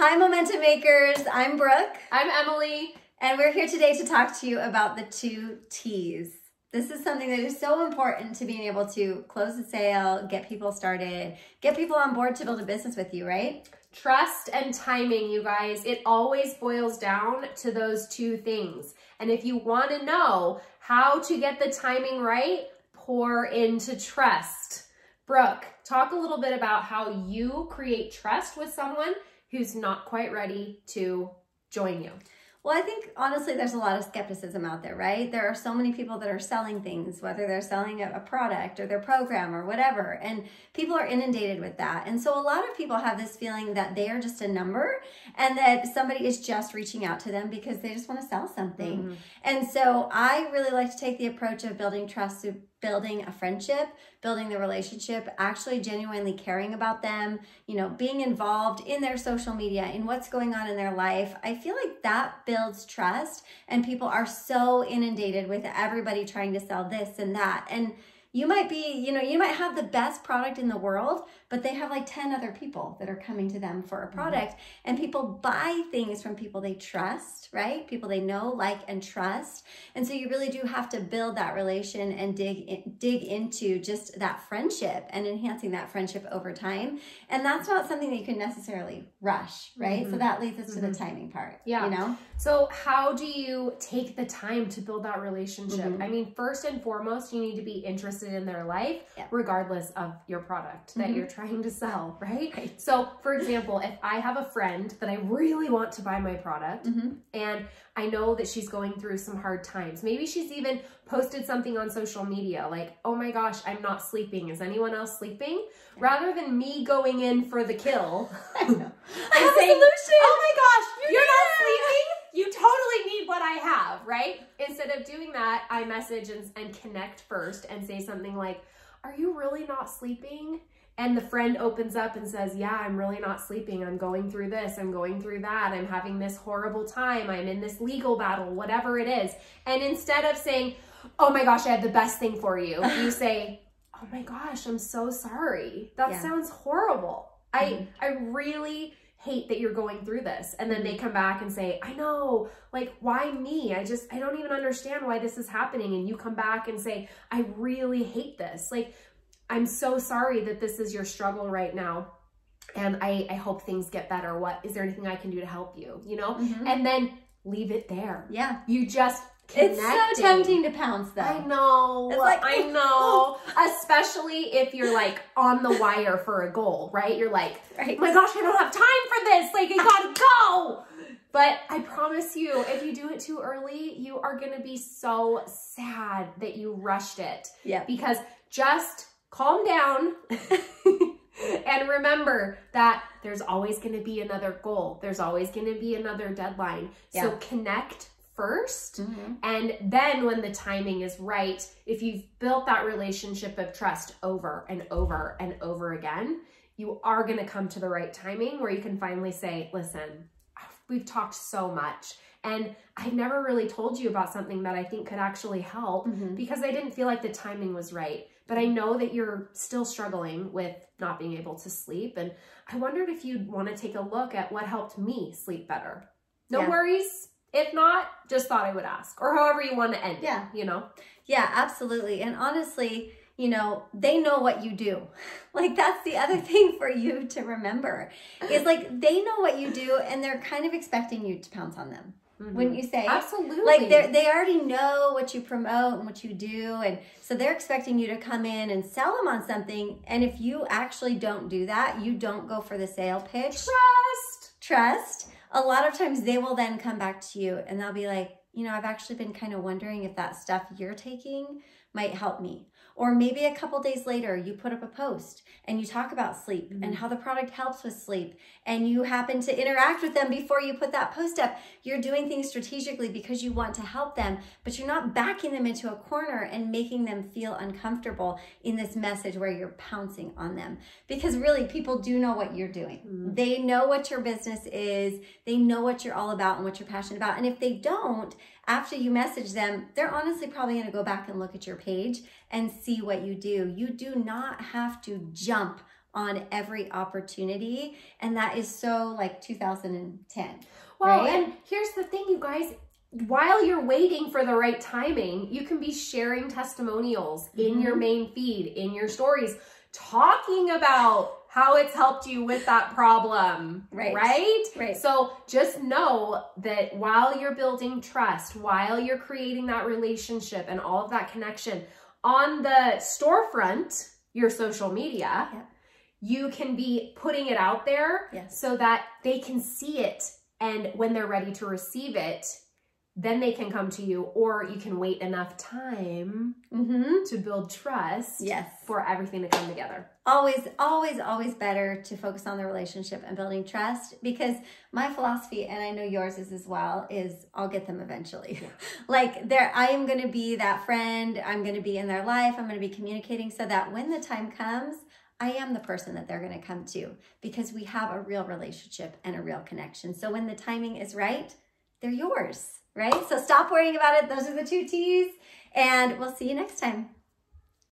Hi, Momentum Makers. I'm Brooke. I'm Emily. And we're here today to talk to you about the 2 T's. This is something that is so important to being able to close a sale, get people started, get people on board to build a business with you, right? Trust and timing, you guys. It always boils down to those 2 things. And if you want to know how to get the timing right, pour into trust. Brooke, talk a little bit about how you create trust with someone who's not quite ready to join you. Well, I think, honestly, there's a lot of skepticism out there, right? There are so many people that are selling things, whether they're selling a product or their program or whatever, and people are inundated with that. And so a lot of people have this feeling that they are just a number and that somebody is just reaching out to them because they just want to sell something. Mm-hmm. And so I really like to take the approach of building trust through building a friendship, building the relationship, actually genuinely caring about them, being involved in their social media, in what's going on in their life. I feel like that builds trust, and people are so inundated with everybody trying to sell this and that. And you might be, you might have the best product in the world, but they have like 10 other people that are coming to them for a product. Mm-hmm. And people buy things from people they trust, right? People they know, like, and trust. And so you really do have to build that relation and dig into just that friendship and enhancing that friendship over time. And that's not something that you can necessarily rush, right? Mm-hmm. So that leads us to the timing part. Yeah. So how do you take the time to build that relationship? Mm-hmm. I mean, first and foremost, you need to be interested in their life, regardless of your product that you're trying to sell, right? So for example, if I have a friend that I really want to buy my product and I know that she's going through some hard times, maybe she's even posted something on social media like, oh my gosh, I'm not sleeping. Is anyone else sleeping? Yeah. Rather than me going in for the kill I have a solution. Oh my gosh, you're not sleeping? You totally need what I have, right? Instead of doing that, I message and connect first and say something like, are you really not sleeping? And the friend opens up and says, yeah, I'm really not sleeping. I'm going through this. I'm going through that. I'm having this horrible time. I'm in this legal battle, whatever it is. And instead of saying, oh my gosh, I have the best thing for you, you say, oh my gosh, I'm so sorry. That sounds horrible. I really hate that you're going through this. And then they come back and say, I know, like, why me? I don't even understand why this is happening. And you come back and say, I really hate this. Like, I'm so sorry that this is your struggle right now. And I hope things get better. Is there anything I can do to help you? And then leave it there. Yeah. You just connecting. It's so tempting to pounce though. I know. It's like, I know. Especially if you're like on the wire for a goal, right? You're like, oh my gosh, I don't have time for this. Like, I gotta go. But I promise you, if you do it too early, you are going to be so sad that you rushed it. Yeah. Because just calm down and remember that there's always going to be another goal. There's always going to be another deadline. Yeah. So connect first. And then when the timing is right, if you've built that relationship of trust over and over and over again, you are going to come to the right timing where you can finally say, listen, we've talked so much and I've never really told you about something that I think could actually help because I didn't feel like the timing was right. But I know that you're still struggling with not being able to sleep. And I wondered if you'd want to take a look at what helped me sleep better. No worries. If not, just thought I would ask, or however you want to end it, Yeah, absolutely. And honestly, they know what you do. Like, that's the other thing for you to remember is like, they know what you do and they're kind of expecting you to pounce on them. Wouldn't you say? Absolutely. Like, they already know what you promote and what you do. And so they're expecting you to come in and sell them on something. And if you actually don't do that, you don't go for the sale pitch. Trust. A lot of times they will then come back to you and they'll be like, I've actually been kind of wondering if that stuff you're taking might help me. Or maybe a couple days later, you put up a post and you talk about sleep and how the product helps with sleep, and you happen to interact with them before you put that post up. You're doing things strategically because you want to help them, but you're not backing them into a corner and making them feel uncomfortable in this message where you're pouncing on them. Because really, people do know what you're doing. They know what your business is. They know what you're all about and what you're passionate about. And if they don't, after you message them, they're honestly probably going to go back and look at your page and see what you do. You do not have to jump on every opportunity. And that is so like 2010. Well, right? And here's the thing, you guys. While you're waiting for the right timing, you can be sharing testimonials in your main feed, in your stories, talking about how it's helped you with that problem, right? So just know that while you're building trust, while you're creating that relationship and all of that connection on the storefront, your social media, you can be putting it out there so that they can see it. And when they're ready to receive it, then they can come to you, or you can wait enough time to build trust for everything to come together. Always, always, always better to focus on the relationship and building trust, because my philosophy, and I know yours is as well, is I'll get them eventually. Like I am going to be that friend. I'm going to be in their life. I'm going to be communicating so that when the time comes, I am the person that they're going to come to, because we have a real relationship and a real connection. So when the timing is right, they're yours. Right? So stop worrying about it. Those are the 2 T's, and we'll see you next time.